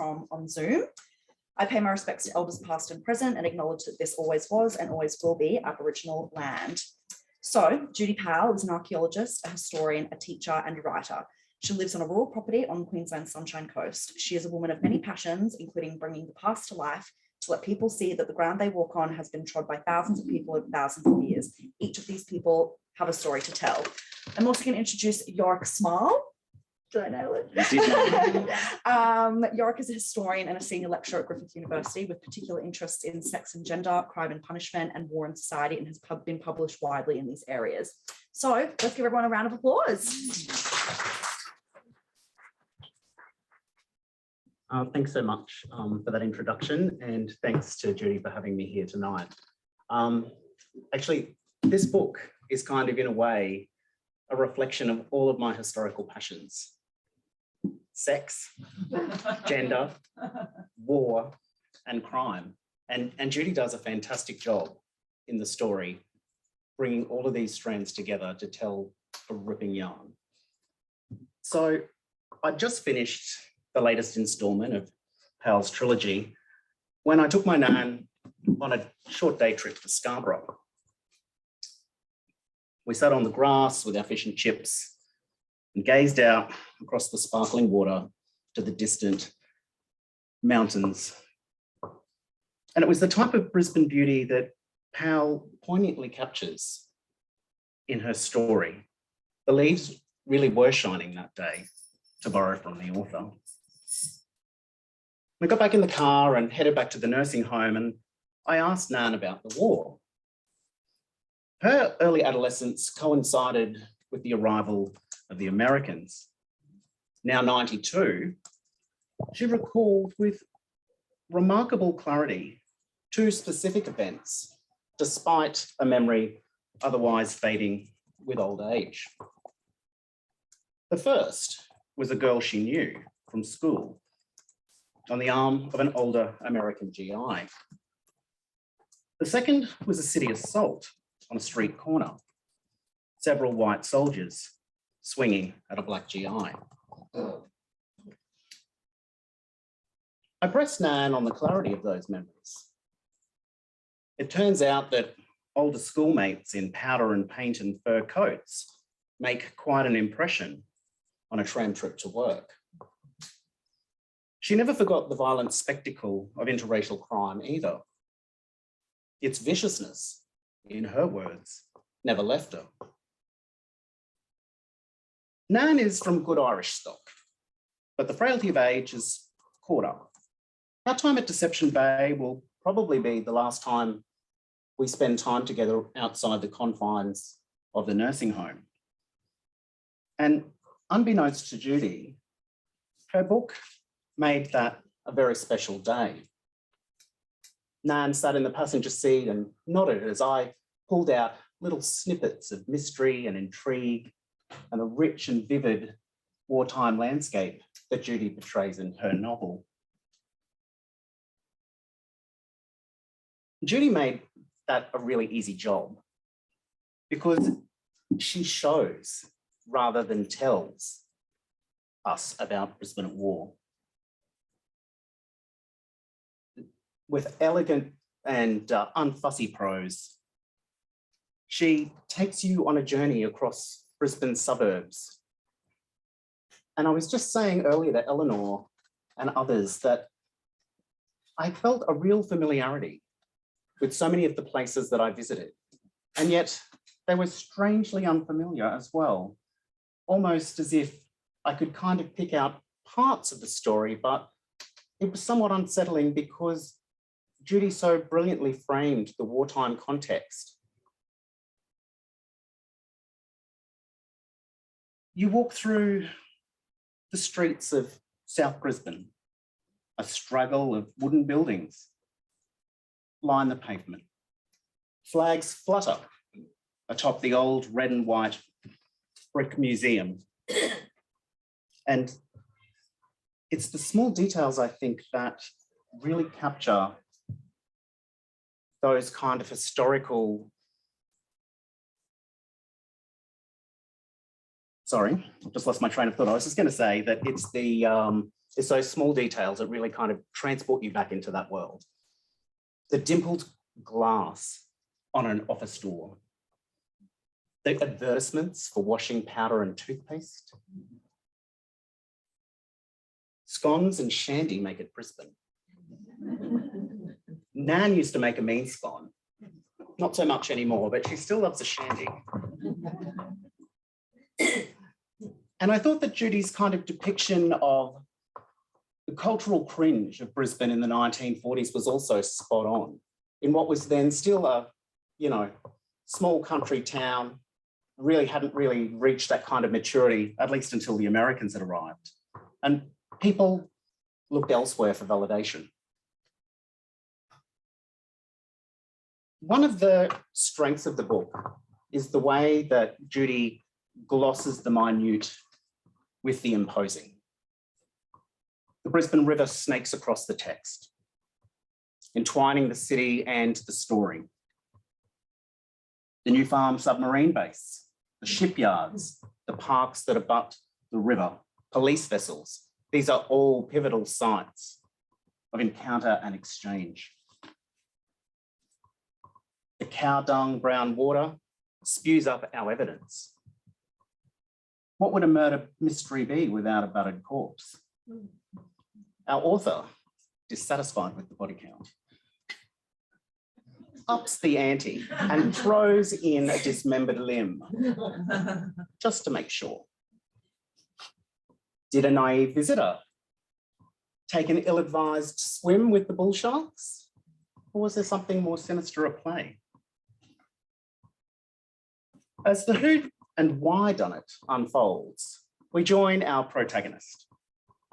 from on Zoom. I pay my respects to elders past and present and acknowledge that this always was and always will be Aboriginal land. So, JP Powell is an archaeologist, a historian, a teacher, and a writer. She lives on a rural property on Queensland's Sunshine Coast. She is a woman of many passions, including bringing the past to life to let people see that the ground they walk on has been trod by thousands of people over thousands of years. Each of these people have a story to tell. I'm also going to introduce Yorick Smaal. Did I nail it? Yorick is a historian and a senior lecturer at Griffith University with particular interests in sex and gender, crime and punishment, and war and society, and has been published widely in these areas. So let's give everyone a round of applause. Thanks so much for that introduction, and thanks to Judy for having me here tonight. Actually, this book is kind of, in a way, a reflection of all of my historical passions. Sex, gender, war, and crime. And Judy does a fantastic job in the story, bringing all of these strands together to tell a ripping yarn. So I just finished the latest instalment of Powell's trilogy when I took my nan on a short day trip to Scarborough. We sat on the grass with our fish and chips and gazed out across the sparkling water to the distant mountains. And it was the type of Brisbane beauty that Powell poignantly captures in her story. The leaves really were shining that day, to borrow from the author. We got back in the car and headed back to the nursing home, and I asked Nan about the war. Her early adolescence coincided with the arrival of the Americans. Now 92, she recalled with remarkable clarity 2 specific events, despite a memory otherwise fading with old age. The first was a girl she knew from school on the arm of an older American GI. The second was a city assault on a street corner. Several white soldiers swinging at a black GI. I pressed Nan on the clarity of those memories. It turns out that older schoolmates in powder and paint and fur coats make quite an impression on a tram trip to work. She never forgot the violent spectacle of interracial crime either. Its viciousness, in her words, never left her. Nan is from good Irish stock, but the frailty of age has caught up. Our time at Deception Bay will probably be the last time we spend time together outside the confines of the nursing home. And unbeknownst to Judy, her book made that a very special day. Nan sat in the passenger seat and nodded as I pulled out little snippets of mystery and intrigue and a rich and vivid wartime landscape that Judy portrays in her novel. Judy made that a really easy job because she shows rather than tells us about Brisbane at war. With elegant and unfussy prose, she takes you on a journey across Brisbane's suburbs. And I was just saying earlier to Eleanor and others that I felt a real familiarity with so many of the places that I visited, and yet they were strangely unfamiliar as well, almost as if I could kind of pick out parts of the story, but it was somewhat unsettling because Judy so brilliantly framed the wartime context. You walk through the streets of South Brisbane, a straggle of wooden buildings line the pavement. Flags flutter atop the old red and white brick museum. And it's the small details, I think, that really capture those kind of historical sorry, I've just lost my train of thought. I was just going to say that it's those small details that really kind of transport you back into that world. The dimpled glass on an office door, the advertisements for washing powder and toothpaste. Scones and shandy make it Brisbane. Nan used to make a mean scone. Not so much anymore, but she still loves a shandy. And I thought that Judy's kind of depiction of the cultural cringe of Brisbane in the 1940s was also spot on in what was then still a, small country town, really hadn't really reached that kind of maturity, at least until the Americans had arrived. And people looked elsewhere for validation. One of the strengths of the book is the way that Judy glosses the minute with the imposing. The Brisbane River snakes across the text, entwining the city and the story. The New Farm submarine base, the shipyards, the parks that abut the river, police vessels. These are all pivotal sites of encounter and exchange. The cow dung brown water spews up our evidence. What would a murder mystery be without a buttered corpse? Our author, dissatisfied with the body count, ups the ante and throws in a dismembered limb, just to make sure. Did a naive visitor take an ill-advised swim with the bull sharks? Or was there something more sinister at play? As the who and why done it unfolds, we join our protagonist,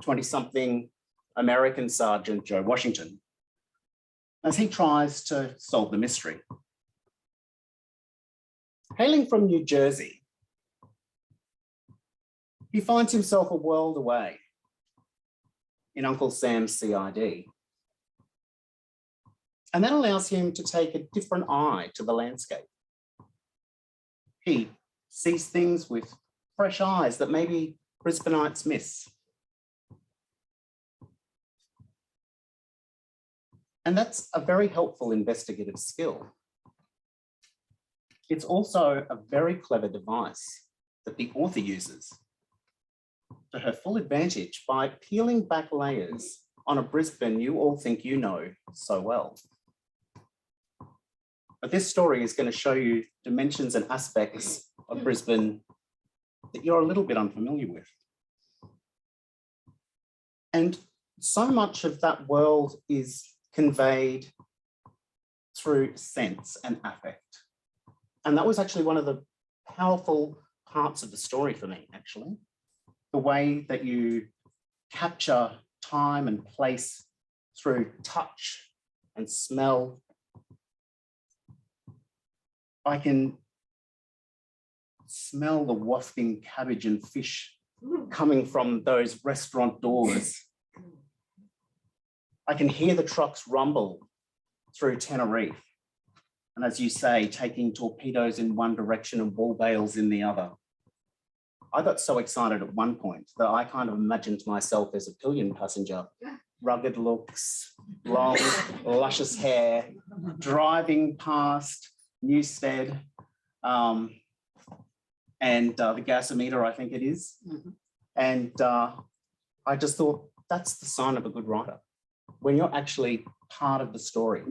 20-something American Sergeant Joe Washington, as he tries to solve the mystery. Hailing from New Jersey, he finds himself a world away in Uncle Sam's CID. And that allows him to take a different eye to the landscape. He sees things with fresh eyes that maybe Brisbaneites miss. And that's a very helpful investigative skill. It's also a very clever device that the author uses to her full advantage by peeling back layers on a Brisbane you all think you know so well. But this story is going to show you dimensions and aspects of Brisbane that you're a little bit unfamiliar with. And so much of that world is conveyed through sense and affect. And that was actually one of the powerful parts of the story for me, actually. The way that you capture time and place through touch and smell. I can smell the wafting cabbage and fish coming from those restaurant doors. I can hear the trucks rumble through Tenerife. And as you say, taking torpedoes in one direction and wall bales in the other. I got so excited at one point that I kind of imagined myself as a pillion passenger, rugged looks, long, luscious hair, driving past Newstead and the gasometer, I think it is. And I just thought that's the sign of a good writer. When you're actually part of the story,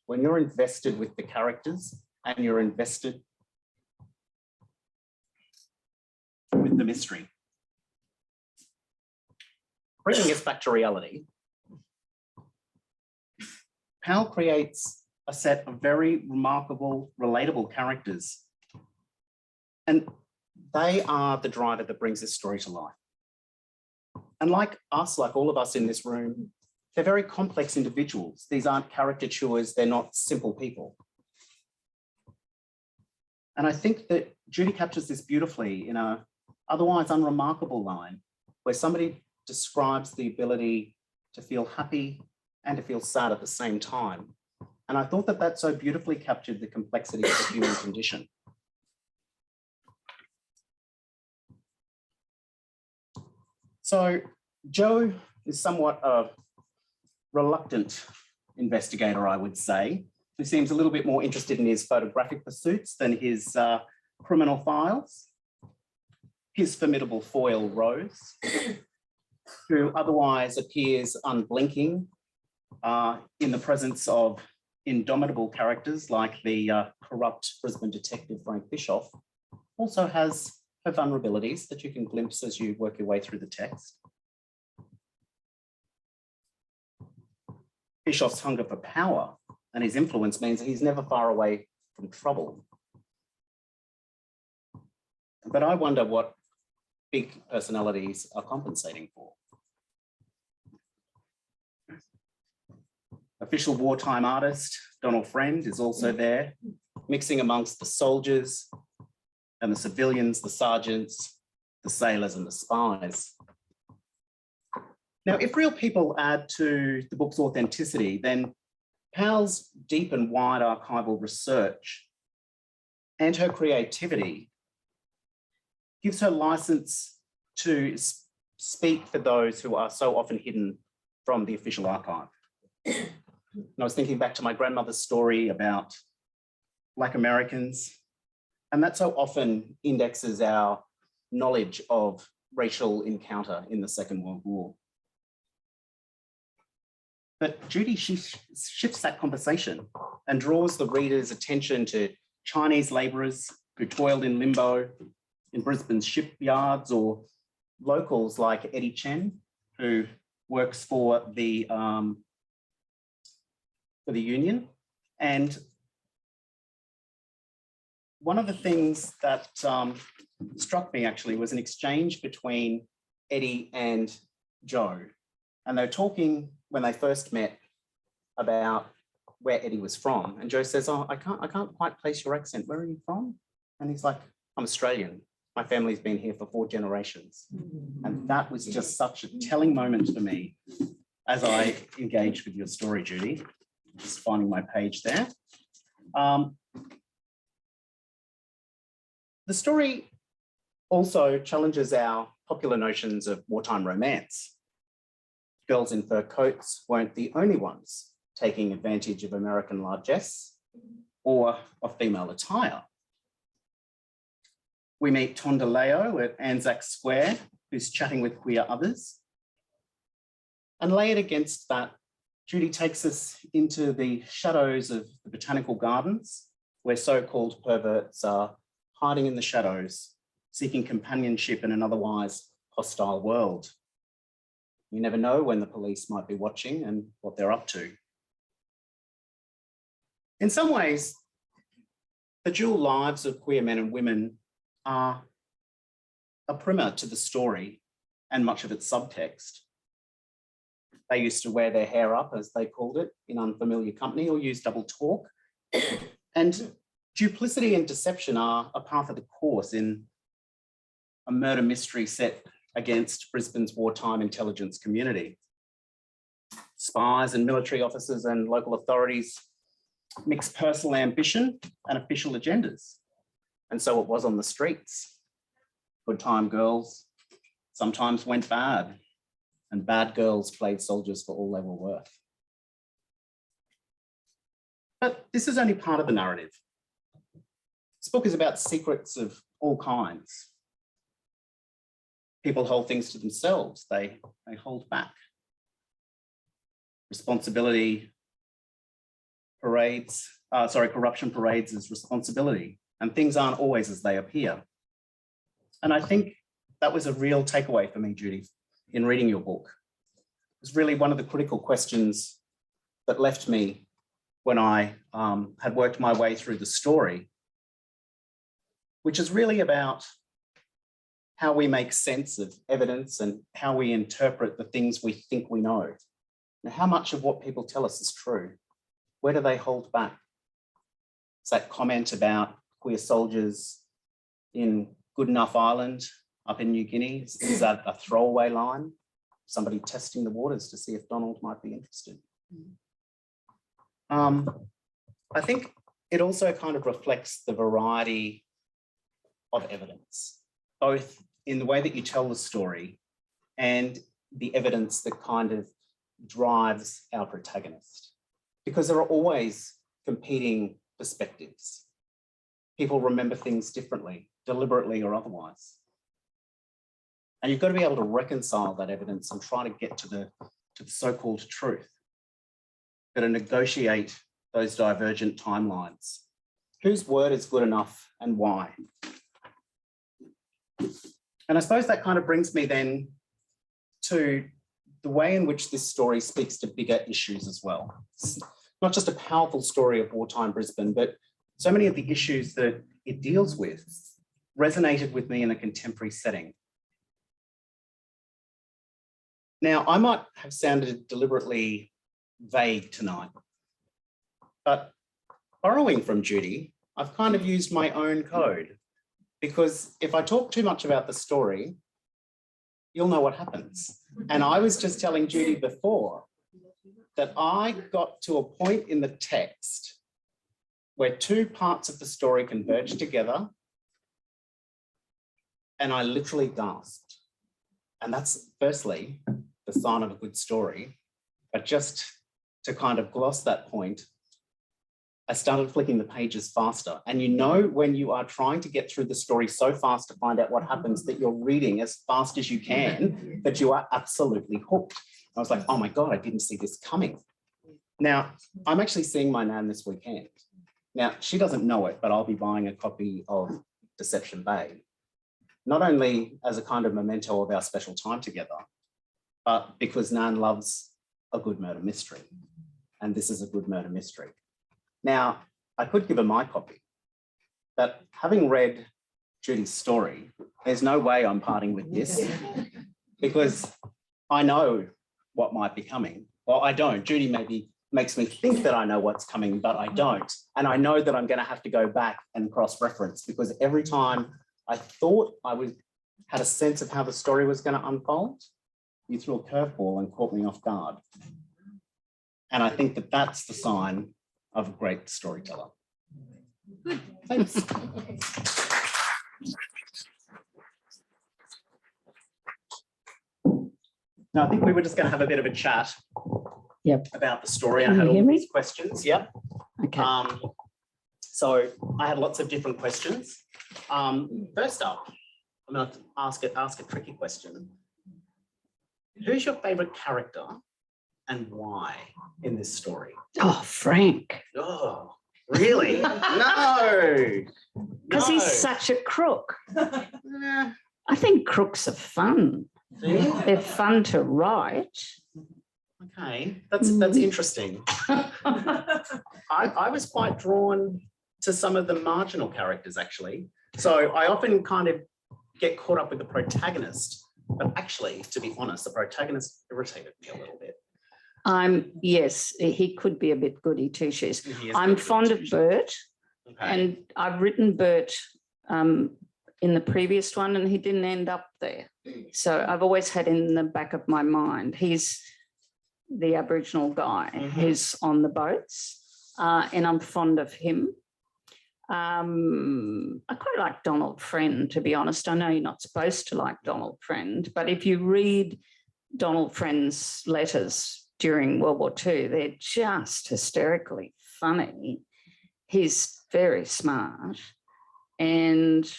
when you're invested with the characters and you're invested with the mystery. Bringing us back to reality, Powell creates a set of very remarkable, relatable characters. And they are the driver that brings this story to life. And like us, like all of us in this room, they're very complex individuals. These aren't caricatures, they're not simple people. And I think that Judy captures this beautifully in a otherwise unremarkable line where somebody describes the ability to feel happy and to feel sad at the same time. And I thought that that so beautifully captured the complexity of the human condition. So Joe is somewhat a reluctant investigator, I would say, who seems a little bit more interested in his photographic pursuits than his criminal files. His formidable foil, Rose, who otherwise appears unblinking in the presence of indomitable characters like the corrupt Brisbane detective Frank Bischoff, also has her vulnerabilities that you can glimpse as you work your way through the text. Bischoff's hunger for power and his influence means that he's never far away from trouble. But I wonder what big personalities are compensating for. Official wartime artist Donald Friend is also there, mixing amongst the soldiers and the civilians, the sergeants, the sailors and the spies. Now, if real people add to the book's authenticity, then Powell's deep and wide archival research and her creativity gives her license to speak for those who are so often hidden from the official archive. And I was thinking back to my grandmother's story about Black Americans, and that so often indexes our knowledge of racial encounter in the Second World War. But Judy shifts that conversation and draws the reader's attention to Chinese labourers who toiled in limbo in Brisbane's shipyards, or locals like Eddie Chen, who works for the union. And one of the things that struck me actually was an exchange between Eddie and Joe. And they were talking when they first met about where Eddie was from. And Joe says, "Oh, I can't quite place your accent. Where are you from?" And he's like, "I'm Australian. My family's been here for 4 generations." And that was just such a telling moment for me as I engaged with your story, Judy. Just finding my page there. The story also challenges our popular notions of wartime romance. Girls in fur coats weren't the only ones taking advantage of American largesse or of female attire. We meet Tonda Leo at Anzac Square, who's chatting with queer others. And layered against that, Judy takes us into the shadows of the botanical gardens, where so-called perverts are hiding in the shadows, seeking companionship in an otherwise hostile world. You never know when the police might be watching and what they're up to. In some ways, the dual lives of queer men and women are a primer to the story and much of its subtext. They used to wear their hair up, as they called it, in unfamiliar company, or use double talk. And duplicity and deception are a part of the course in a murder mystery set against Brisbane's wartime intelligence community. Spies and military officers and local authorities mix personal ambition and official agendas. And so it was on the streets. Good time girls sometimes went bad, and bad girls played soldiers for all they were worth. But this is only part of the narrative. This book is about secrets of all kinds. People hold things to themselves, they hold back. Corruption parades as responsibility, and things aren't always as they appear. And I think that was a real takeaway for me, Judy, in reading your book. It was really one of the critical questions that left me when I had worked my way through the story, which is really about how we make sense of evidence and how we interpret the things we think we know. Now, how much of what people tell us is true? Where do they hold back? It's that comment about queer soldiers in Goodenough Island up in New Guinea. Is that a throwaway line? Somebody testing the waters to see if Donald might be interested. I think it also kind of reflects the variety of evidence, both in the way that you tell the story and the evidence that kind of drives our protagonist. Because there are always competing perspectives. People remember things differently, deliberately or otherwise. And you've got to be able to reconcile that evidence and try to get to the so-called truth. Got to negotiate those divergent timelines. Whose word is good enough and why? And I suppose that kind of brings me then to the way in which this story speaks to bigger issues as well. It's not just a powerful story of wartime Brisbane, but so many of the issues that it deals with resonated with me in a contemporary setting. Now, I might have sounded deliberately vague tonight, but borrowing from Judy, I've kind of used my own code, because if I talk too much about the story, you'll know what happens. And I was just telling Judy before that I got to a point in the text where two parts of the story converged together, and I literally gasped. And that's firstly the sign of a good story. But just to kind of gloss that point, I started flicking the pages faster. And you know, when you are trying to get through the story so fast to find out what happens, that you're reading as fast as you can, that you are absolutely hooked. I was like, oh my God, I didn't see this coming. Now, I'm actually seeing my nan this weekend. Now, she doesn't know it, but I'll be buying a copy of Deception Bay, not only as a kind of memento of our special time together, but because Nan loves a good murder mystery. And this is a good murder mystery. Now, I could give her my copy, but having read Judy's story, there's no way I'm parting with this, because I know what might be coming. Well, I don't. Judy maybe makes me think that I know what's coming, but I don't. And I know that I'm going to have to go back and cross-reference, because every time I thought had a sense of how the story was going to unfold, you threw a curveball and caught me off guard. And I think that that's the sign of a great storyteller. Thanks. Now, I think we were just going to have a bit of a chat about the story. I had all these questions. Yep. Okay. So I had lots of different questions. First up, I'm going to ask a tricky question. Who's your favourite character and why in this story? Oh, Frank. Oh, really? No. Because he's such a crook. I think crooks are fun. They're fun to write. Okay, that's interesting. I was quite drawn to some of the marginal characters, actually. So I often kind of get caught up with the protagonist, but actually, to be honest, the protagonist irritated me a little bit. Yes, he could be a bit goody two-shoes. I'm fond of Bert, and I've written Bert in the previous one, and he didn't end up there. So I've always had in the back of my mind, he's the Aboriginal guy who's on the boats, and I'm fond of him. I quite like Donald Friend, to be honest. I know you're not supposed to like Donald Friend, but if you read Donald Friend's letters during World War II, they're just hysterically funny. He's very smart. And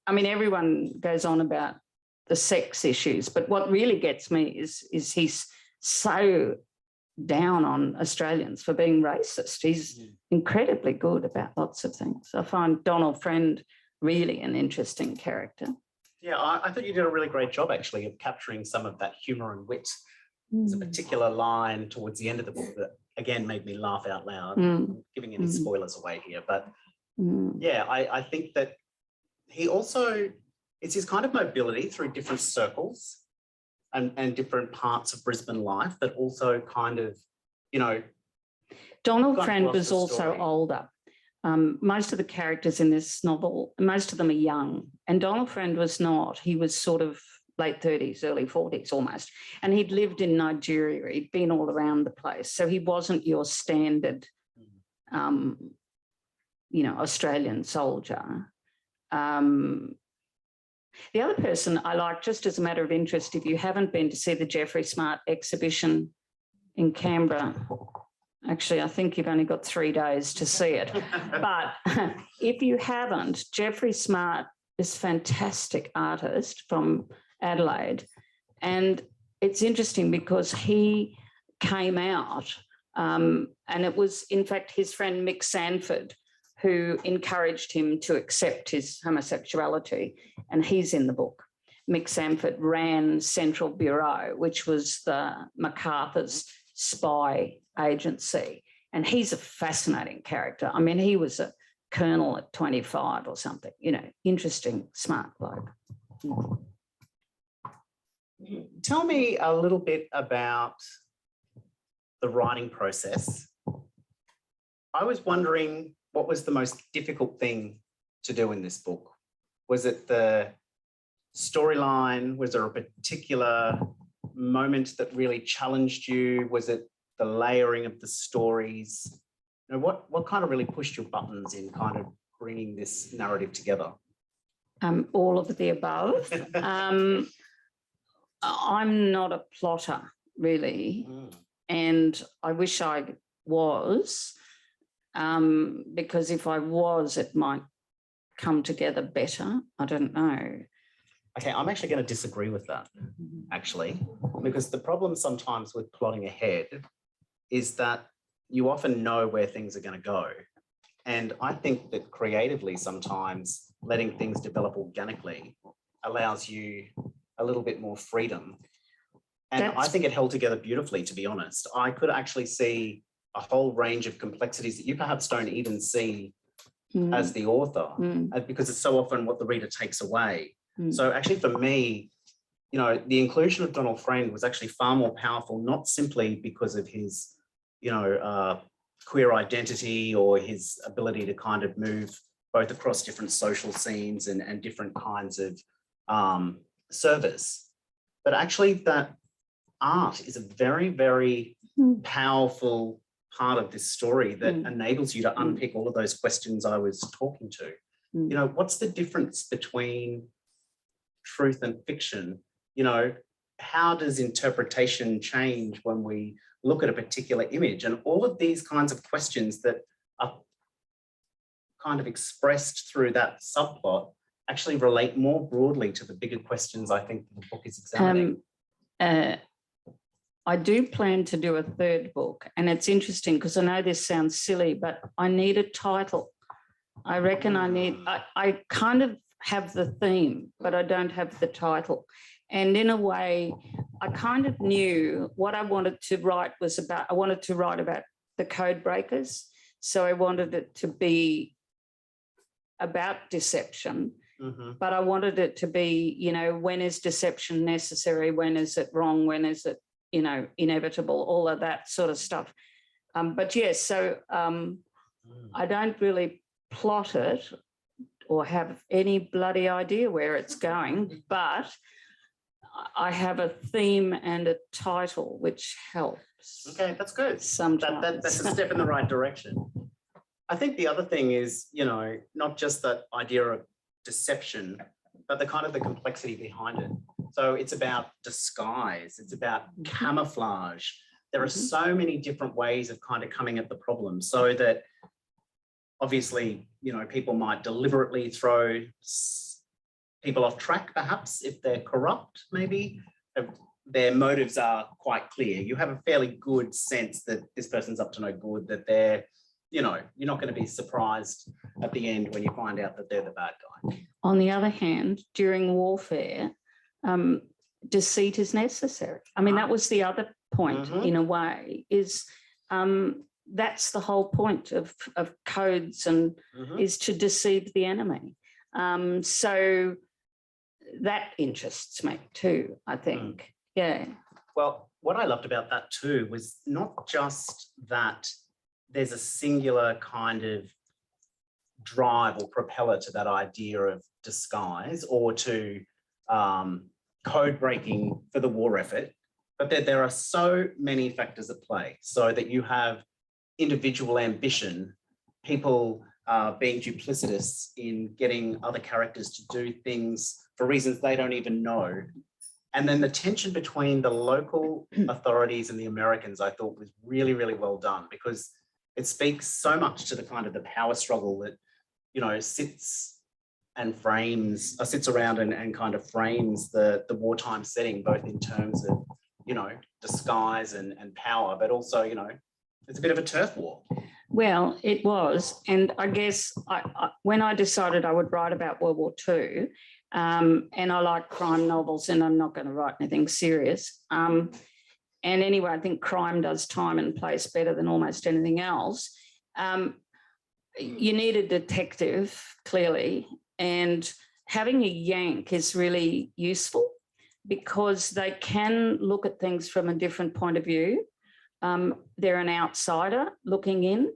I mean, everyone goes on about the sex issues, but what really gets me is he's so down on Australians for being racist. He's incredibly good about lots of things. I find Donald Friend really an interesting character. Yeah, I thought you did a really great job, actually, of capturing some of that humour and wit. There's a particular line towards the end of the book that, again, made me laugh out loud. I'm giving any spoilers away here, but yeah, I think that he also, it's his kind of mobility through different circles and different parts of Brisbane life that also kind of, you know. Donald Friend was also older. Most of the characters in this novel, most of them are young, and Donald Friend was not. He was sort of late 30s, early 40s almost, and he'd lived in Nigeria. He'd been all around the place. So he wasn't your standard, you know, Australian soldier. The other person I like, just as a matter of interest, if you haven't been to see the Jeffrey Smart exhibition in Canberra, actually, I think you've only got 3 days to see it. But if you haven't, Jeffrey Smart is a fantastic artist from Adelaide. And it's interesting because he came out and it was, in fact, his friend Mick Sanford who encouraged him to accept his homosexuality. And he's in the book. Mick Sanford ran Central Bureau, which was the MacArthur's spy agency. And he's a fascinating character. I mean, he was a colonel at 25 or something, you know, interesting, smart bloke. Tell me a little bit about the writing process. I was wondering what was the most difficult thing to do in this book? Was it the storyline? Was there a particular moment that really challenged you? Was it the layering of the stories? You know, what kind of really pushed your buttons in kind of bringing this narrative together? All of the above. I'm not a plotter, really, and I wish I was, because if I was, it might come together better. I don't know. Okay, I'm actually going to disagree with that, actually, because the problem sometimes with plotting ahead is that you often know where things are going to go. And I think that creatively, sometimes letting things develop organically allows you a little bit more freedom. And I think it held together beautifully, to be honest. I could actually see a whole range of complexities that you perhaps don't even see as the author, because it's so often what the reader takes away. So actually for me, you know, the inclusion of Donald Friend was actually far more powerful, not simply because of his, you know, queer identity or his ability to kind of move both across different social scenes and different kinds of service, but actually that art is a very, very powerful part of this story that enables you to unpick all of those questions I was talking to. You know, what's the difference between truth and fiction? You know, how does interpretation change when we look at a particular image? And all of these kinds of questions that are kind of expressed through that subplot actually relate more broadly to the bigger questions I think the book is examining. I do plan to do a third book, and it's interesting because I know this sounds silly, but I need a title. I reckon I kind of have the theme, but I don't have the title. And in a way, I kind of knew what I wanted to write was about. I wanted to write about the code breakers. So I wanted it to be about deception, but I wanted it to be, you know, when is deception necessary? When is it wrong? When is it, you know, inevitable? All of that sort of stuff. But yes, so I don't really plot it or have any bloody idea where it's going, but I have a theme and a title, which helps. Okay, that's good. Sometimes. That's a step in the right direction. I think the other thing is, you know, not just that idea of deception, but the kind of the complexity behind it. So it's about disguise, it's about camouflage. There are so many different ways of kind of coming at the problem, so that obviously, you know, people might deliberately throw people off track, perhaps, if they're corrupt, maybe. Their motives are quite clear. You have a fairly good sense that this person's up to no good, that they're, you know, you're not going to be surprised at the end when you find out that they're the bad guy. On the other hand, during warfare, deceit is necessary. I mean, that was the other point, in a way, is that's the whole point of codes, and is to deceive the enemy. So that interests me too, I think. Yeah. Well, what I loved about that too was not just that there's a singular kind of drive or propeller to that idea of disguise or to code breaking for the war effort, but that there are so many factors at play, so that you have individual ambition, people being duplicitous in getting other characters to do things for reasons they don't even know. And then the tension between the local authorities and the Americans, I thought was really, really well done, because it speaks so much to the kind of the power struggle that, you know, sits around and kind of frames the wartime setting, both in terms of, you know, disguise and power, but also, you know, it's a bit of a turf war. Well, it was. And I guess when I decided I would write about World War II, and I like crime novels, and I'm not going to write anything serious. And anyway, I think crime does time and place better than almost anything else. You need a detective, clearly, and having a Yank is really useful because they can look at things from a different point of view. They're an outsider looking in.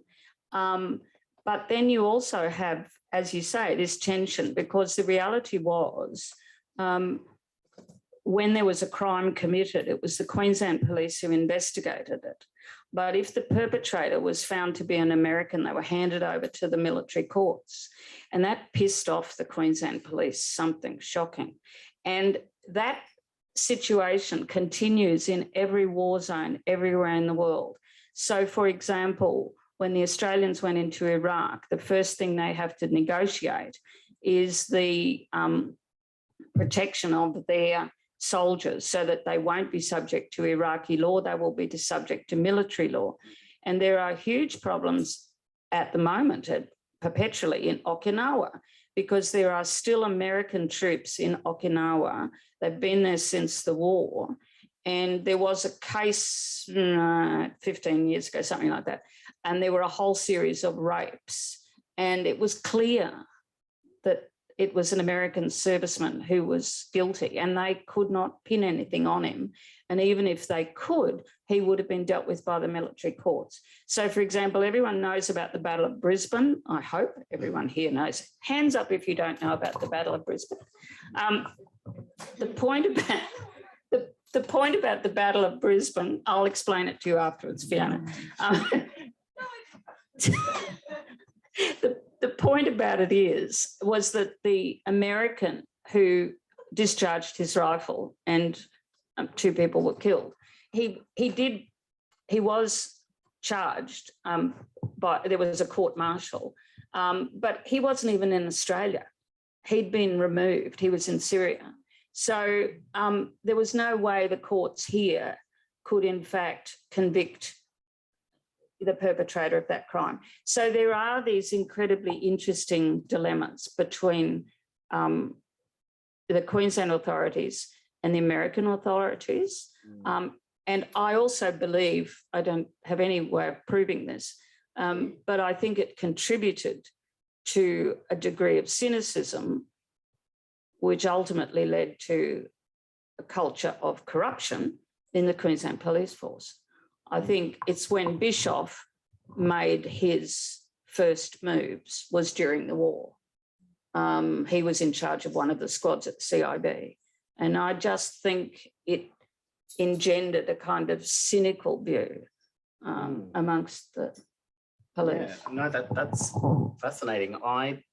But then you also have, as you say, this tension, because the reality was when there was a crime committed, it was the Queensland Police who investigated it. But if the perpetrator was found to be an American, they were handed over to the military courts. And that pissed off the Queensland Police, something shocking. And that situation continues in every war zone everywhere in the world. So, for example, when the Australians went into Iraq, the first thing they have to negotiate is the protection of their soldiers so that they won't be subject to Iraqi law, they will be subject to military law. And there are huge problems at the moment, perpetually in Okinawa, because there are still American troops in Okinawa. They've been there since the war. And there was a case 15 years ago, something like that, and there were a whole series of rapes. And it was clear that it was an American serviceman who was guilty, and they could not pin anything on him. And even if they could, he would have been dealt with by the military courts. So, for example, everyone knows about the Battle of Brisbane. I hope everyone here knows. Hands up if you don't know about the Battle of Brisbane. The point about the Battle of Brisbane, I'll explain it to you afterwards, Fiona. The point about it was that the American who discharged his rifle and 2 people were killed, he was charged there was a court martial, but he wasn't even in Australia. He'd been removed. He was in Syria. So there was no way the courts here could in fact convict the perpetrator of that crime. So there are these incredibly interesting dilemmas between the Queensland authorities and the American authorities. And I also believe, I don't have any way of proving this, but I think it contributed to a degree of cynicism, which ultimately led to a culture of corruption in the Queensland Police Force. I think it's when Bischoff made his first moves was during the war. He was in charge of one of the squads at the CIB. And I just think it engendered a kind of cynical view amongst the police. Yeah, no, that's fascinating. I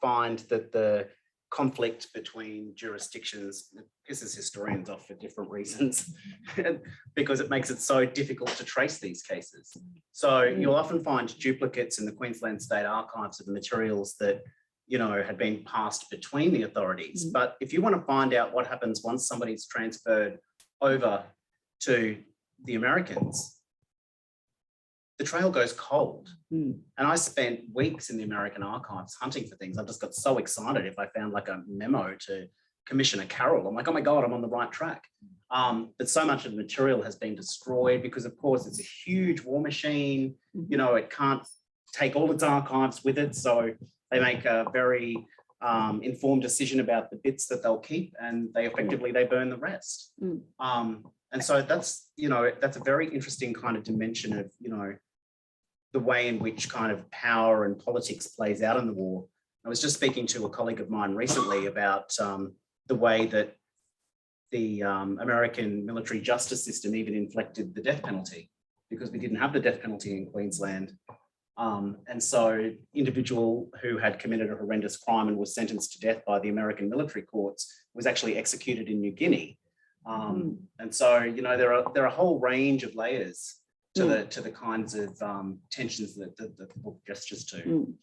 find that the conflict between jurisdictions pisses historians off for different reasons because it makes it so difficult to trace these cases. So you'll often find duplicates in the Queensland State Archives of the materials that, you know, had been passed between the authorities. But if you want to find out what happens once somebody's transferred over to the Americans, the trail goes cold. And I spent weeks in the American archives hunting for things. I just got so excited if I found like a memo to Commissioner Carroll. I'm like, oh my God, I'm on the right track. But so much of the material has been destroyed because, of course, it's a huge war machine. You know, it can't take all its archives with it. So they make a very informed decision about the bits that they'll keep, and they burn the rest. And so that's, you know, that's a very interesting kind of dimension of, you know, the way in which kind of power and politics plays out in the war. I was just speaking to a colleague of mine recently about the way that the American military justice system even inflicted the death penalty, because we didn't have the death penalty in Queensland. And so individual who had committed a horrendous crime and was sentenced to death by the American military courts was actually executed in New Guinea. And so, you know, there are a whole range of layers to the kinds of tensions that the book gestures to.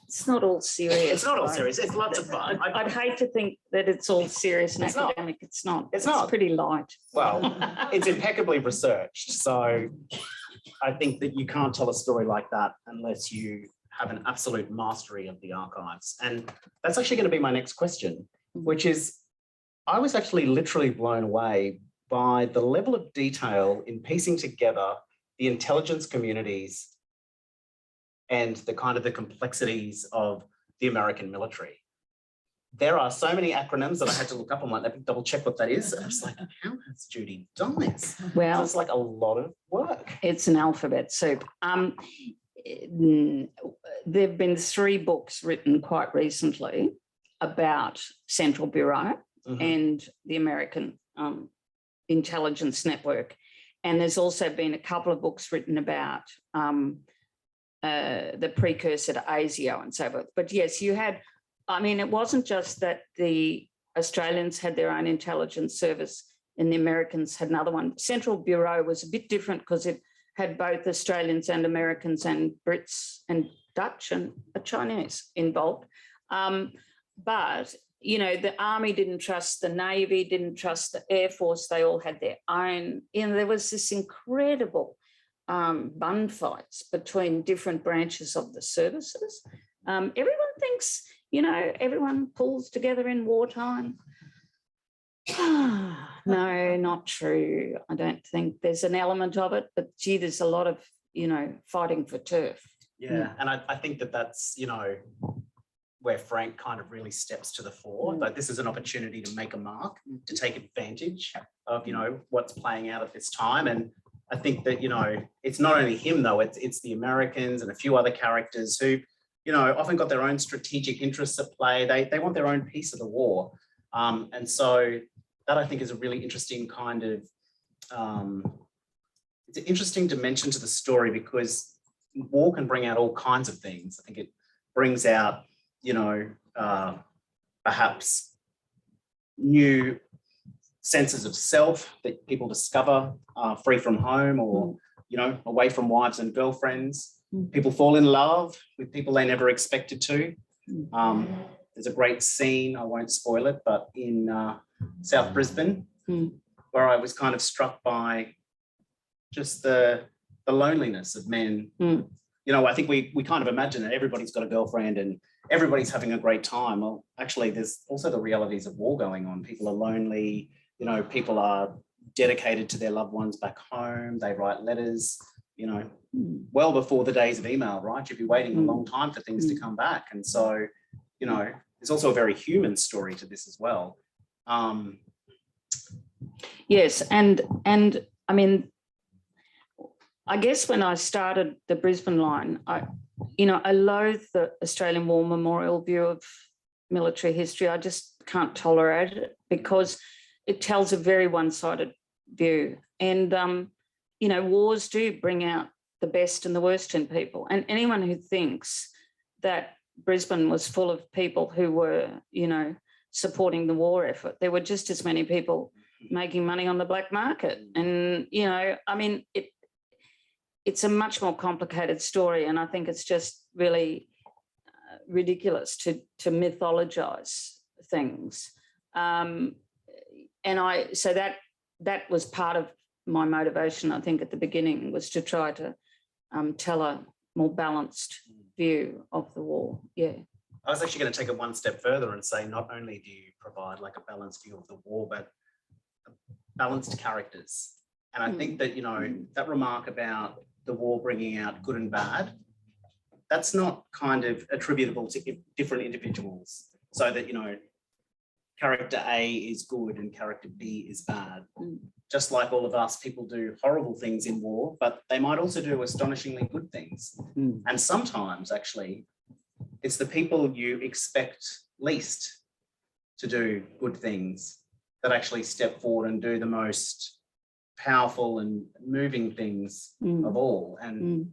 It's not all serious. It's not all though. serious. It's lots of fun. I'd hate to think that it's all serious and academic. It's not. It's not. Pretty light. Well, it's impeccably researched. So I think that you can't tell a story like that unless you have an absolute mastery of the archives. And that's actually going to be my next question, which is, I was actually literally blown away by the level of detail in piecing together the intelligence communities and the kind of the complexities of the American military. There are so many acronyms that I had to look up. I'm like, let me double check what that is. I was like, how has Judy done this? Well, it's like a lot of work. It's an alphabet soup. There have been 3 books written quite recently about Central Bureau and the American intelligence network. And there's also been a couple of books written about the precursor to ASIO and so forth. But yes, you had, I mean, it wasn't just that the Australians had their own intelligence service and the Americans had another one. Central Bureau was a bit different because it had both Australians and Americans and Brits and Dutch and Chinese involved. But, you know, the Army didn't trust the Navy, didn't trust the Air Force. They all had their own, you know, there was this incredible bun fights between different branches of the services. Everyone thinks, you know, everyone pulls together in wartime. No, not true. I don't think there's an element of it, but gee, there's a lot of, you know, fighting for turf. Yeah, and I think that that's, you know, where Frank kind of really steps to the fore. Like, this is an opportunity to make a mark, to take advantage of, you know, what's playing out at this time. And I think that, you know, it's not only him though, it's the Americans and a few other characters who, you know, often got their own strategic interests at play. They want their own piece of the war. And so that, I think, is a really interesting kind of, it's an interesting dimension to the story, because war can bring out all kinds of things. I think it brings out, you know, perhaps new senses of self that people discover free from home, or, you know, away from wives and girlfriends. People fall in love with people they never expected to. There's a great scene, I won't spoil it, but in South Brisbane, where I was kind of struck by just the loneliness of men. You know, I think we kind of imagine that everybody's got a girlfriend and everybody's having a great time. Well, actually, there's also the realities of war going on. People are lonely. You know, people are dedicated to their loved ones back home. They write letters, you know, well before the days of email, right? You'd be waiting a long time for things to come back. And so, you know, there's also a very human story to this as well. Yes, and I mean, I guess when I started the Brisbane Line, I loathe the Australian War Memorial view of military history. I just can't tolerate it because it tells a very one-sided view. And, you know, wars do bring out the best and the worst in people. And anyone who thinks that Brisbane was full of people who were, you know, supporting the war effort, there were just as many people making money on the black market. And, you know, I mean, it's a much more complicated story, and I think it's just really ridiculous to mythologize things. So that was part of my motivation, I think, at the beginning, was to try to tell a more balanced view of the war. Yeah. I was actually going to take it one step further and say, not only do you provide like a balanced view of the war, but balanced characters. And I think that, you know, that remark about the war bringing out good and bad, that's not kind of attributable to different individuals. So that, you know, character A is good and character B is bad. Just like all of us, people do horrible things in war, but they might also do astonishingly good things. And sometimes, actually, it's the people you expect least to do good things that actually step forward and do the most powerful and moving things of all. And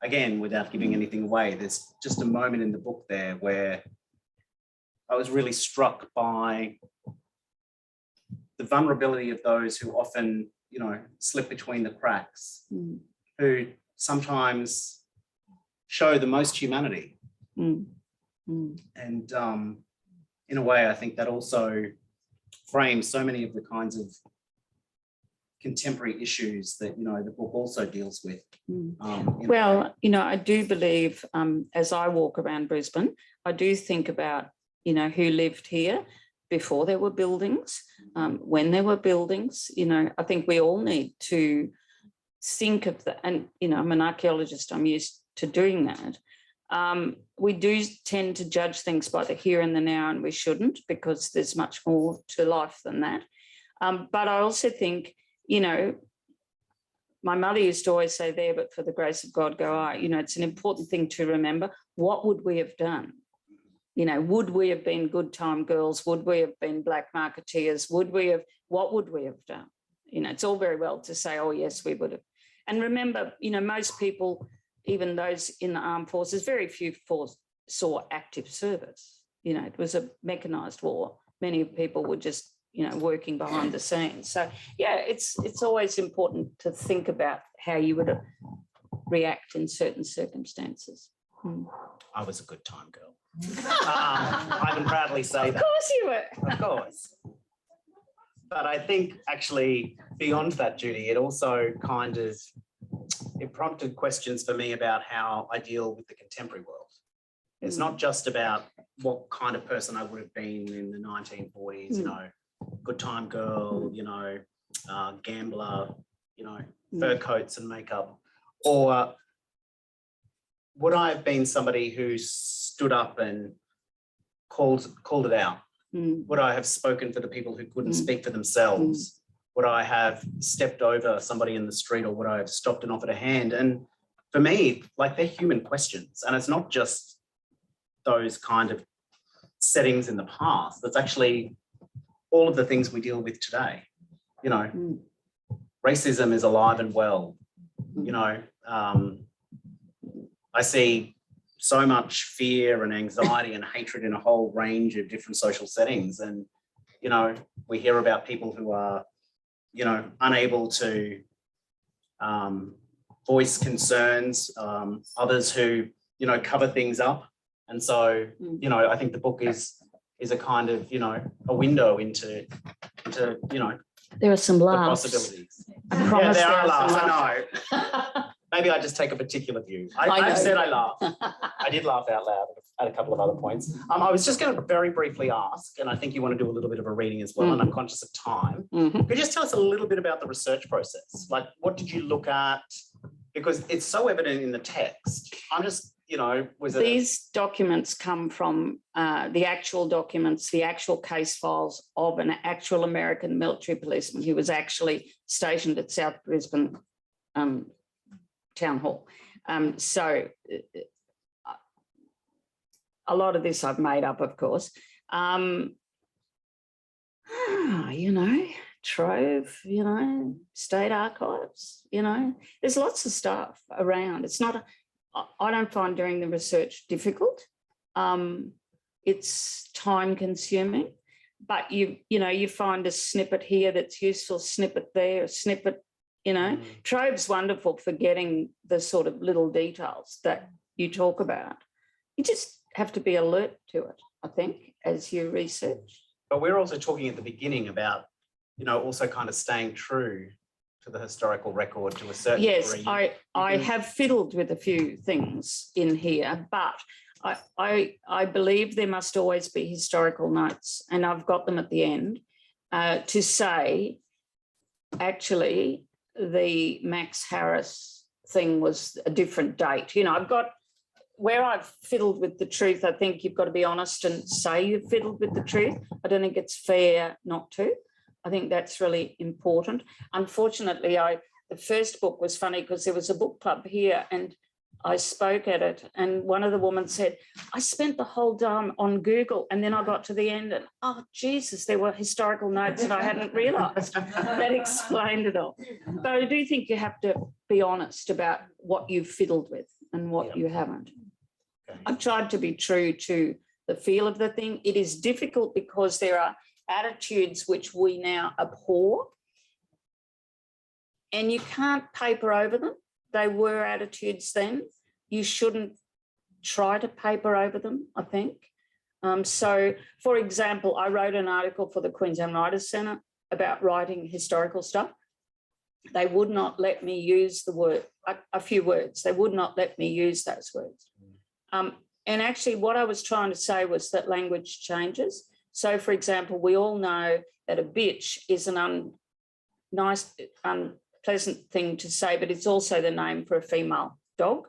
again, without giving anything away, there's just a moment in the book there where I was really struck by the vulnerability of those who often, you know, slip between the cracks, who sometimes show the most humanity. And in a way, I think that also frames so many of the kinds of contemporary issues that, you know, the book also deals with. Well, you know, I do believe as I walk around Brisbane, I do think about, you know, who lived here before there were buildings, when there were buildings. You know, I think we all need to think of that. And, you know, I'm an archaeologist, I'm used to doing that. We do tend to judge things by the here and the now, and we shouldn't, because there's much more to life than that. But I also think, you know, my mother used to always say, there, but for the grace of God go I. You know, it's an important thing to remember. What would we have done? You know, would we have been good time girls? Would we have been black marketeers? Would we have, what would we have done? You know, it's all very well to say, oh, yes, we would have. And remember, you know, most people, even those in the armed forces, very few saw active service. You know, it was a mechanised war. Many people were just, you know, working behind the scenes. So, yeah, it's always important to think about how you would react in certain circumstances. I was a good time girl. I can proudly say that. Of course you were. Of course. But I think actually beyond that, Judy, it also kind of, it prompted questions for me about how I deal with the contemporary world. It's not just about what kind of person I would have been in the 1940s, you know, good time girl, you know, gambler, you know, fur coats and makeup, or would I have been somebody who stood up and called it out? Would I have spoken for the people who couldn't speak for themselves? Would I have stepped over somebody in the street, or would I have stopped and offered a hand? And for me, like, they're human questions. And it's not just those kind of settings in the past. It's actually all of the things we deal with today. You know, racism is alive and well. You know, I see so much fear and anxiety and hatred in a whole range of different social settings. And, you know, we hear about people who are, you know, unable to voice concerns, others who, you know, cover things up. And so, you know, I think the book is a kind of, you know, a window into you know, there are some laughs. The possibilities. I promise there are laughs. I know. Maybe I just take a particular view. I've said I laugh. I did laugh out loud at a couple of other points. I was just going to very briefly ask, and I think you want to do a little bit of a reading as well, and I'm conscious of time. Could you just tell us a little bit about the research process? Like, what did you look at? Because it's so evident in the text. I'm just, you know, these documents come from the actual documents, the actual case files of an actual American military policeman who was actually stationed at South Brisbane Town Hall. So a lot of this I've made up, of course. You know, Trove, you know, State Archives, you know, there's lots of stuff around. It's not, I don't find doing the research difficult. It's time consuming, but you know, you find a snippet here that's useful, snippet there, a snippet, you know. Trove's wonderful for getting the sort of little details that you talk about. You just have to be alert to it, I think, as you research. But we're also talking at the beginning about, you know, also kind of staying true to the historical record to a certain degree. Yes, I have fiddled with a few things in here, but I believe there must always be historical notes, and I've got them at the end, to say, actually, the Max Harris thing was a different date. You know, I've got, where I've fiddled with the truth, I think you've got to be honest and say you've fiddled with the truth. I don't think it's fair not to. I think that's really important. Unfortunately, the first book was funny because there was a book club here and I spoke at it, and one of the women said, I spent the whole time on Google, and then I got to the end and, oh, Jesus, there were historical notes that I hadn't realised. That explained it all. But I do think you have to be honest about what you've fiddled with and what you haven't. I've tried to be true to the feel of the thing. It is difficult because there are attitudes which we now abhor, and you can't paper over them. They were attitudes then. You shouldn't try to paper over them, I think. So, for example, I wrote an article for the Queensland Writers' Centre about writing historical stuff. They would not let me use the word, a few words. They would not let me use those words. And actually what I was trying to say was that language changes. So, for example, we all know that a bitch is an unpleasant thing to say, but it's also the name for a female dog.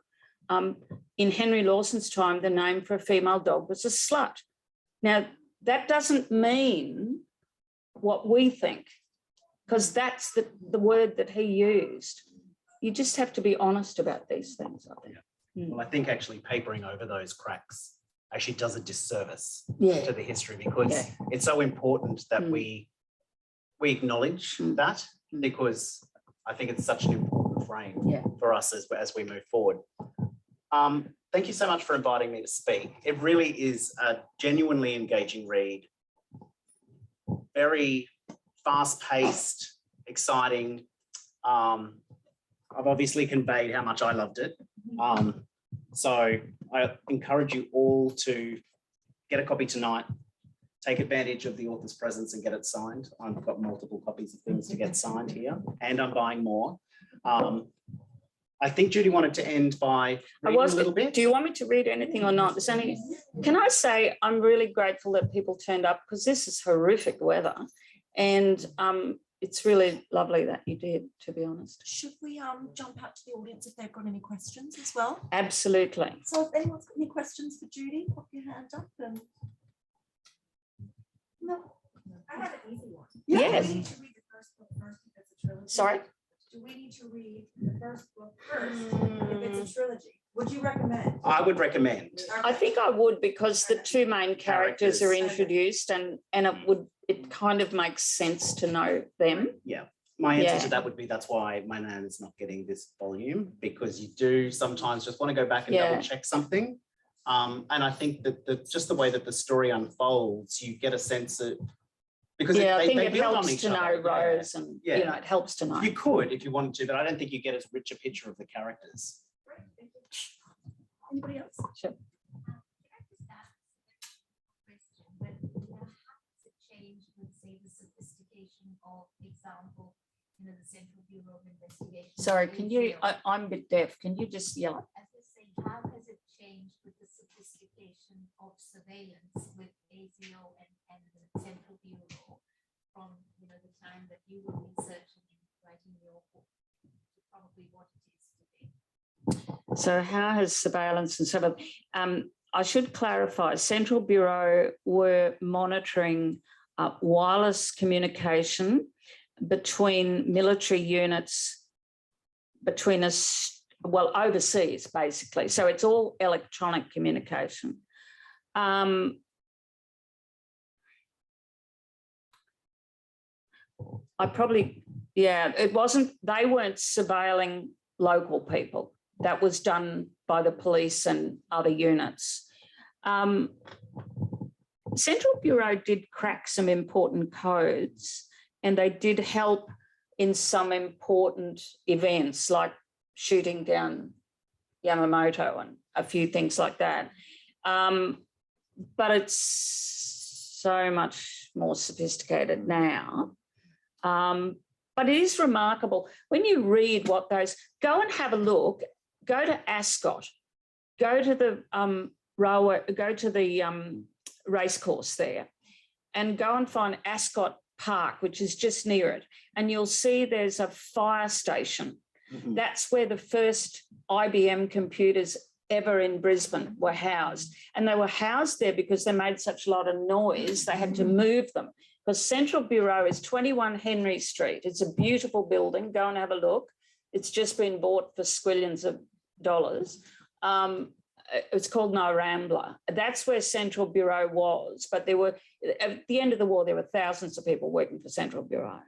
In Henry Lawson's time, the name for a female dog was a slut. Now, that doesn't mean what we think, because that's the word that he used. You just have to be honest about these things, I think. Well, I think actually papering over those cracks actually does a disservice Yeah. to the history, because it's so important that we acknowledge that, because I think it's such an important frame for us as we move forward. Thank you so much for inviting me to speak. It really is a genuinely engaging read. Very fast-paced, exciting. I've obviously conveyed how much I loved it. So I encourage you all to get a copy tonight, take advantage of the author's presence and get it signed. I've got multiple copies of things to get signed here, and I'm buying more. I think Judy wanted to end by reading a little bit. Do you want me to read anything or not? Can I say I'm really grateful that people turned up, because this is horrific weather, and it's really lovely that you did, to be honest. Should we jump out to the audience if they've got any questions as well? Absolutely. So if anyone's got any questions for Judy, pop your hand up. And no, I have an easy one. Yes. Do we need to read the first book first if it's a trilogy? Sorry? Do we need to read the first book first if it's a trilogy? Would you recommend? I would recommend. I think I would, because the two main characters are introduced, and it kind of makes sense to know them. Yeah. My answer to that would be, that's why my nan is not getting this volume, because you do sometimes just want to go back and double check something. And I think that just the way that the story unfolds, you get a sense of, because I think they it build on helps each to know other. Rose, and you know, it helps to know. You could if you wanted to, but I don't think you get as rich a picture of the characters. anybody else? Sure. Can I just ask a question? But how does it change with, say, the sophistication of, example, the Central Bureau of Investigation? Sorry, can you? I'm a bit deaf. Can you just yell? As I say, how has it changed with the sophistication of surveillance with ASIO and the Central Bureau from the time that you were researching and writing your book to probably what it is today? So how has surveillance and so on? I should clarify, Central Bureau were monitoring wireless communication between military units, between us, well, overseas, basically. So it's all electronic communication. It wasn't, they weren't surveilling local people. That was done by the police and other units. Central Bureau did crack some important codes, and they did help in some important events, like shooting down Yamamoto and a few things like that. But it's so much more sophisticated now. But it is remarkable when you read what those, go and have a look, go to Ascot, go to the railway, go to the racecourse there, and go and find Ascot Park, which is just near it, and you'll see there's a fire station. That's where the first IBM computers ever in Brisbane were housed, and they were housed there because they made such a lot of noise they had to move them. Because Central Bureau is 21 Henry Street. It's a beautiful building. Go and have a look. It's just been bought for squillions of dollars. It's called No Rambler. That's where Central Bureau was. But there were, at the end of the war, there were thousands of people working for Central Bureau.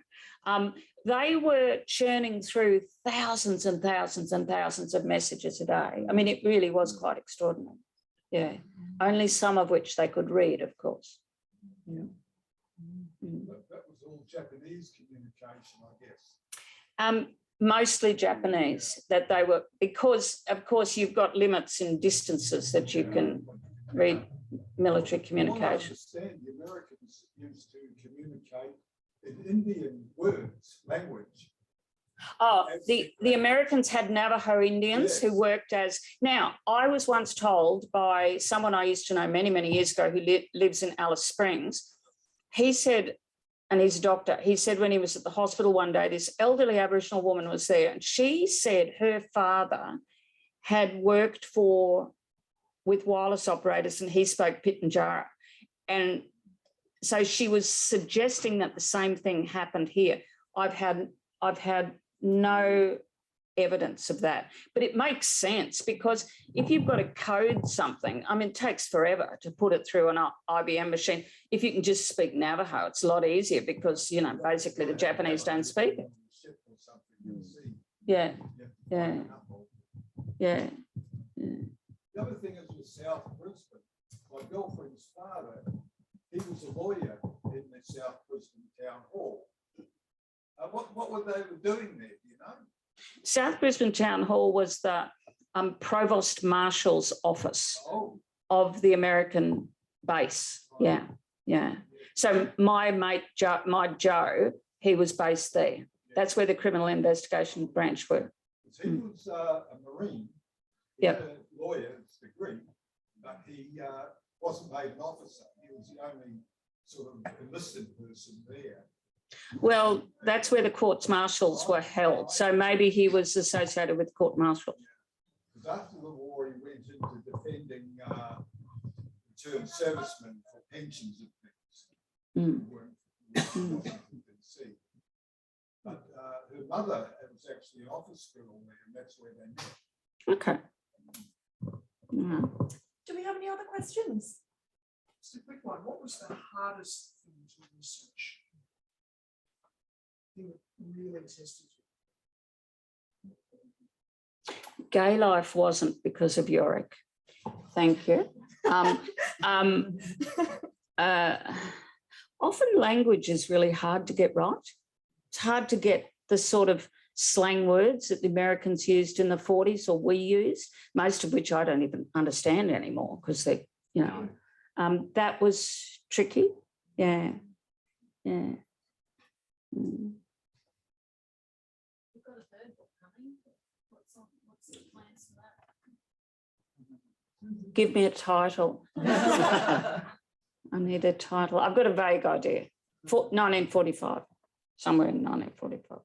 They were churning through thousands and thousands and thousands of messages a day. I mean, it really was quite extraordinary. Yeah, only some of which they could read, of course. Yeah. That was all Japanese communication, I guess. Mostly Japanese, that they were, because of course you've got limits in distances that you can read military communication. I understand the Americans used to communicate in Indian words, language. Oh, the Americans had Navajo Indians who worked as, now I was once told by someone I used to know many, many years ago who lives in Alice Springs. He said, and he's a doctor, he said when he was at the hospital one day, this elderly Aboriginal woman was there, and she said her father had worked with wireless operators and he spoke Pitjantjatjara. And so she was suggesting that the same thing happened here. I've had no evidence of that, but it makes sense, because if you've got to code something, I mean, it takes forever to put it through an IBM machine. If you can just speak Navajo, it's a lot easier, because, you know, basically the Japanese don't speak it. Yeah, yeah, yeah. The other thing is with South Brisbane, my girlfriend's father, he was a lawyer in the South Brisbane Town Hall. What were they doing there, do you know? South Brisbane Town Hall was the Provost Marshal's office of the American base. Yeah, yeah. So my mate, Joe, he was based there. That's where the criminal investigation branch were. He was a Marine. He had a lawyer's degree, but he wasn't made an officer. He was the only sort of enlisted person there. Well, that's where the courts martials were held. So maybe he was associated with court martials. Because after the war, he went into defending returned servicemen for pensions and things. But her mother was actually an office girl there, and that's where they met. Okay. Do we have any other questions? Just a quick one. What was the hardest thing to research? Really tested you? Gay life wasn't because of Yorick. Thank you. Often language is really hard to get right. It's hard to get the sort of slang words that the Americans used in the 40s, or we used, most of which I don't even understand anymore, because they, you know, that was tricky. Yeah, yeah. Give me a title. I need a title. I've got a vague idea. 1945, somewhere in 1945.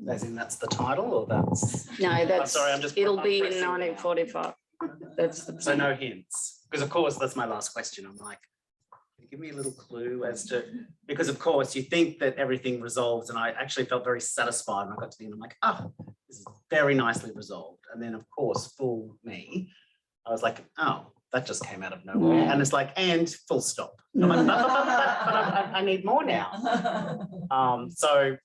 As in that's the title, or that's? No, that's. Sorry, I'm just. It'll be in 1945. That's the. So no hints, because of course that's my last question. I'm like, give me a little clue as to, because of course you think that everything resolves, and I actually felt very satisfied when I got to the end. I'm like, oh, this is very nicely resolved. And then of course, fool me, I was like, oh, that just came out of nowhere. And it's like, and full stop. I'm like, but I need more now. So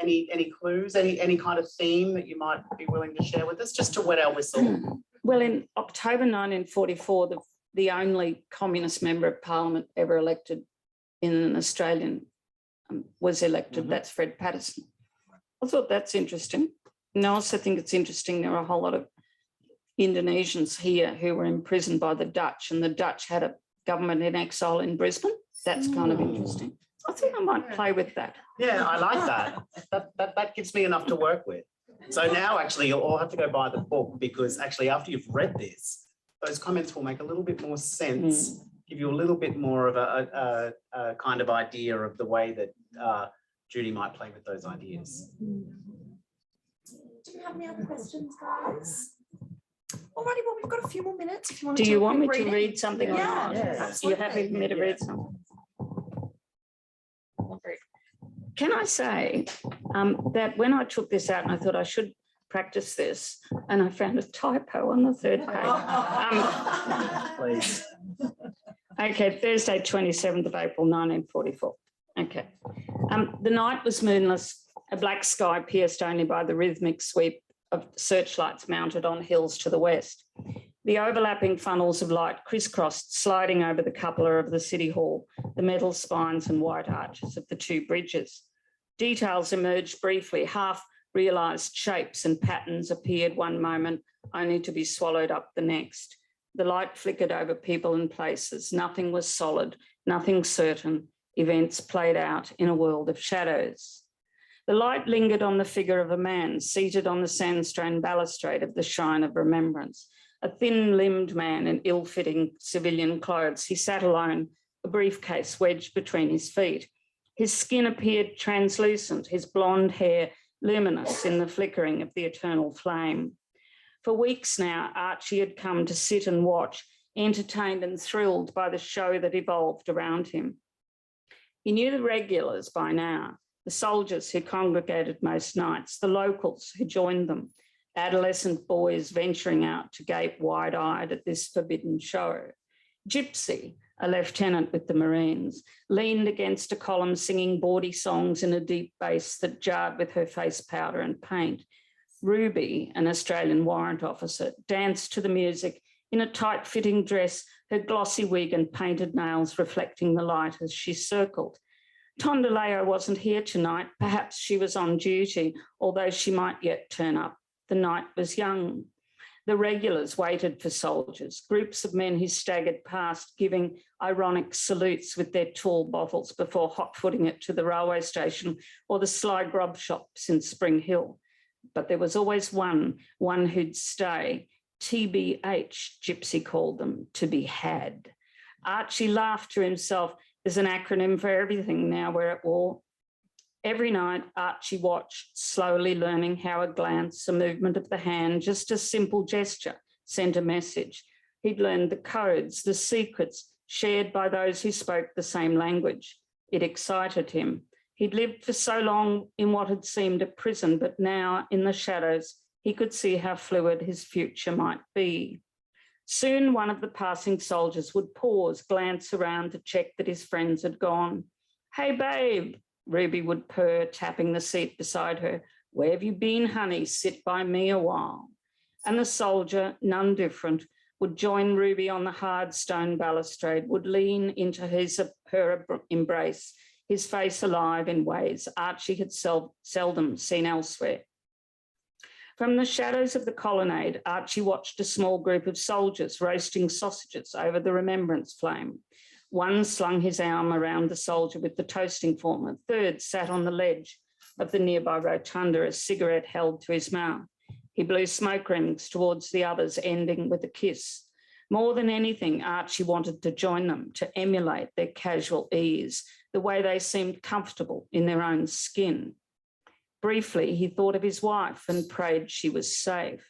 any clues, any kind of theme that you might be willing to share with us, just to wet our whistle? Well, in October 1944, the only communist member of parliament ever elected in an Australian was elected. That's Fred Patterson. I thought that's interesting. And I also think it's interesting there are a whole lot of Indonesians here who were imprisoned by the Dutch, and the Dutch had a government in exile in Brisbane. That's kind of interesting. I think I might play with that. Yeah, I like that. That gives me enough to work with. So now actually you'll all have to go buy the book, because actually after you've read this, those comments will make a little bit more sense, give you a little bit more of a kind of idea of the way that Judy might play with those ideas. Do we have any other questions, guys? Alrighty, well, we've got a few more minutes. If you want Do to you do a want me quick to reading. read something or not? Yeah, You're happy for me to read something? Can I say that when I took this out and I thought I should practice this, and I found a typo on the third page. Please. Okay, Thursday, 27th of April, 1944. Okay. The night was moonless, a black sky pierced only by the rhythmic sweep of searchlights mounted on hills to the west. The overlapping funnels of light crisscrossed, sliding over the cupola of the City Hall, the metal spines and white arches of the two bridges. Details emerged briefly, half-realised shapes and patterns appeared one moment, only to be swallowed up the next. The light flickered over people and places. Nothing was solid, nothing certain. Events played out in a world of shadows. The light lingered on the figure of a man seated on the sandstone balustrade of the Shrine of Remembrance, a thin-limbed man in ill-fitting civilian clothes. He sat alone, a briefcase wedged between his feet. His skin appeared translucent, his blonde hair luminous in the flickering of the eternal flame. For weeks now, Archie had come to sit and watch, entertained and thrilled by the show that evolved around him. He knew the regulars by now, the soldiers who congregated most nights, the locals who joined them, adolescent boys venturing out to gape wide-eyed at this forbidden show. Gypsy, a lieutenant with the Marines, leaned against a column singing bawdy songs in a deep bass that jarred with her face powder and paint. Ruby, an Australian warrant officer, danced to the music in a tight-fitting dress, her glossy wig and painted nails reflecting the light as she circled. Tondaleo wasn't here tonight. Perhaps she was on duty, although she might yet turn up. The night was young. The regulars waited for soldiers, groups of men who staggered past, giving ironic salutes with their tall bottles before hot-footing it to the railway station or the sly grub shops in Spring Hill. But there was always one who'd stay. TBH, Gypsy called them, to be had. Archie laughed to himself. There's an acronym for everything now we're at war. Every night, Archie watched, slowly learning how a glance, a movement of the hand, just a simple gesture sent a message. He'd learned the codes, the secrets shared by those who spoke the same language. It excited him. He'd lived for so long in what had seemed a prison, but now, in the shadows, he could see how fluid his future might be. Soon, one of the passing soldiers would pause, glance around to check that his friends had gone. "Hey, babe," Ruby would purr, tapping the seat beside her. "Where have you been, honey? Sit by me a while." And the soldier, none different, would join Ruby on the hard stone balustrade, would lean into her embrace, his face alive in ways Archie had seldom seen elsewhere. From the shadows of the colonnade, Archie watched a small group of soldiers roasting sausages over the remembrance flame. One slung his arm around the soldier with the toasting form. A third sat on the ledge of the nearby rotunda, a cigarette held to his mouth. He blew smoke rings towards the others, ending with a kiss. More than anything, Archie wanted to join them, to emulate their casual ease, the way they seemed comfortable in their own skin. Briefly, he thought of his wife and prayed she was safe.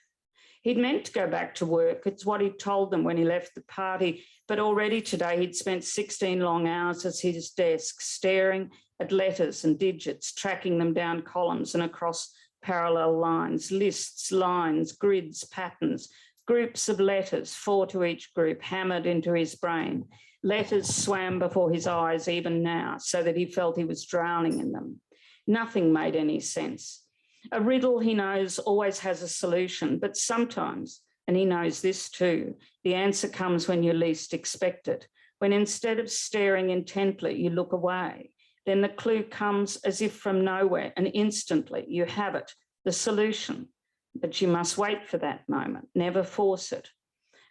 He'd meant to go back to work. It's what he'd told them when he left the party, but already today he'd spent 16 long hours at his desk, staring at letters and digits, tracking them down columns and across parallel lines, lists, lines, grids, patterns, groups of letters, 4 to each group, hammered into his brain. Letters swam before his eyes even now, so that he felt he was drowning in them. Nothing made any sense. A riddle, he knows, always has a solution, but sometimes, and he knows this too, the answer comes when you least expect it, when instead of staring intently, you look away. Then the clue comes as if from nowhere, and instantly you have it, the solution. But you must wait for that moment, never force it.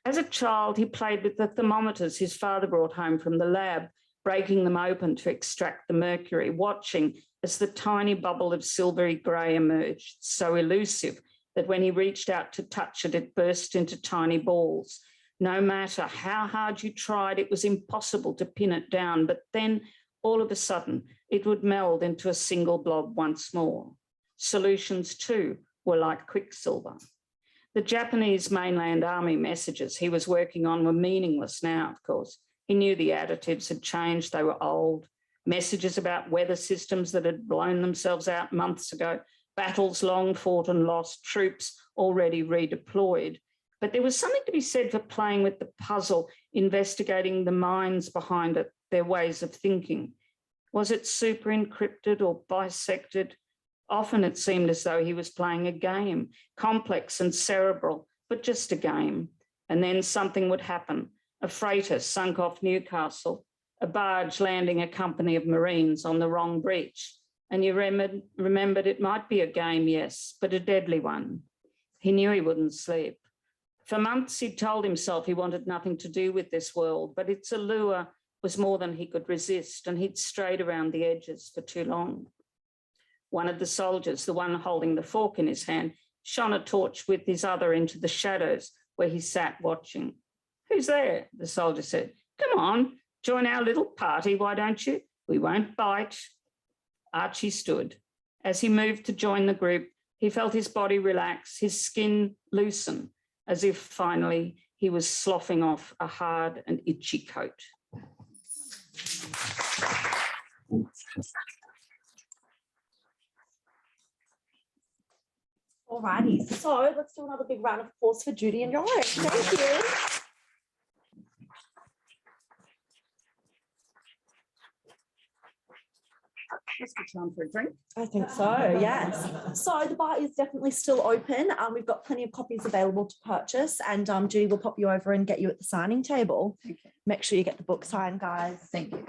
As a child, he played with the thermometers his father brought home from the lab, breaking them open to extract the mercury, watching as the tiny bubble of silvery grey emerged, so elusive that when he reached out to touch it, it burst into tiny balls. No matter how hard you tried, it was impossible to pin it down, but then all of a sudden, it would meld into a single blob once more. Solutions, too, were like quicksilver. The Japanese mainland army messages he was working on were meaningless now, of course. He knew the additives had changed, they were old. Messages about weather systems that had blown themselves out months ago, battles long fought and lost, troops already redeployed. But there was something to be said for playing with the puzzle, investigating the minds behind it, their ways of thinking. Was it super encrypted or bisected? Often it seemed as though he was playing a game, complex and cerebral, but just a game. And then something would happen. A freighter sunk off Newcastle, a barge landing a company of Marines on the wrong breach. And you remembered it might be a game, yes, but a deadly one. He knew he wouldn't sleep. For months, he'd told himself he wanted nothing to do with this world, but its allure was more than he could resist, and he'd strayed around the edges for too long. One of the soldiers, the one holding the fork in his hand, shone a torch with his other into the shadows where he sat watching. "Who's there?" the soldier said. "Come on, join our little party, why don't you? We won't bite." Archie stood. As he moved to join the group, he felt his body relax, his skin loosen, as if finally he was sloughing off a hard and itchy coat. Alrighty, so let's do another big round of applause for Judy and Yorick. Thank you. Let's get time for a drink. I think so, yes. So the bar is definitely still open. We've got plenty of copies available to purchase, and Judy will pop you over and get you at the signing table. Thank you. Make sure you get the book signed, guys. Thank you.